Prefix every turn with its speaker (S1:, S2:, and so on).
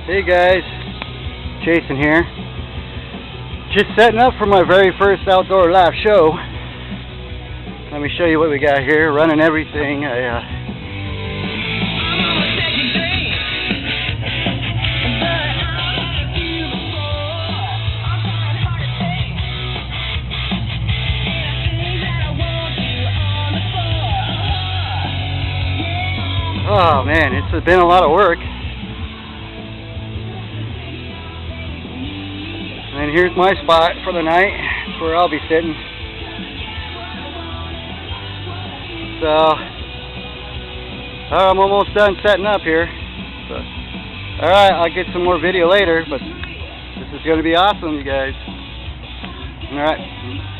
S1: Hey guys, Jason here. Just setting up for my very first outdoor live show. Let me show you what we got here. Running everything. Oh man, it's been a lot of work. And here's my spot for the night. It's where I'll be sitting. So, I'm almost done setting up here. So, alright, I'll get some more video later, but this is going to be awesome, you guys. Alright.